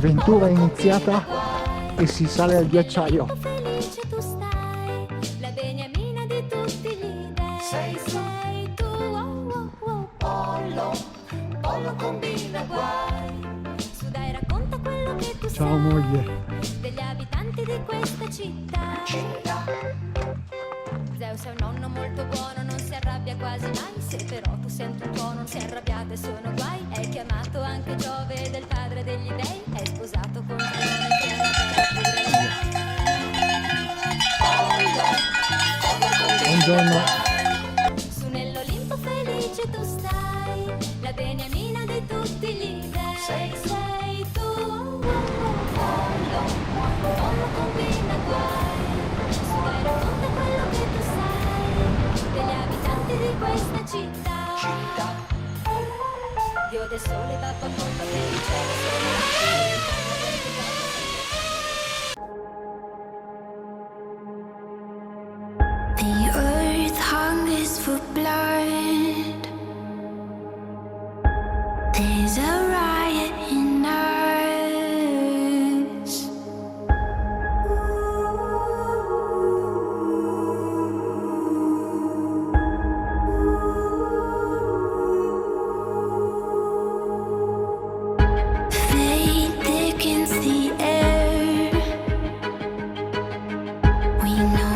L'avventura è iniziata e si sale al ghiacciaio. Felice tu stai, la beniamina di tutti gli dei. Sei tu, oh, oh, oh. Pollo combina guai. Su dai, racconta quello che tu Ciao sai moglie. degli abitanti di questa città. Zeus è un nonno molto buono, non si arrabbia quasi mai. Se però tu senti un tuono, non si arrabbiate, sono guai. È chiamato anche Giove, del padre degli dei. È sposato con Giove, che è la Buongiorno. su nell'Olimpo felice tu stai, la beniamina di tutti gli dei. Sei tu, oh, oh, oh. Pollo combina guai. Su dai, racconta quello che tu sai degli abitanti di questa città. Dio del sole, babbo pompa per il cielo. The earth hungers for blood. There's a riot in us. Fate thickens the air. We know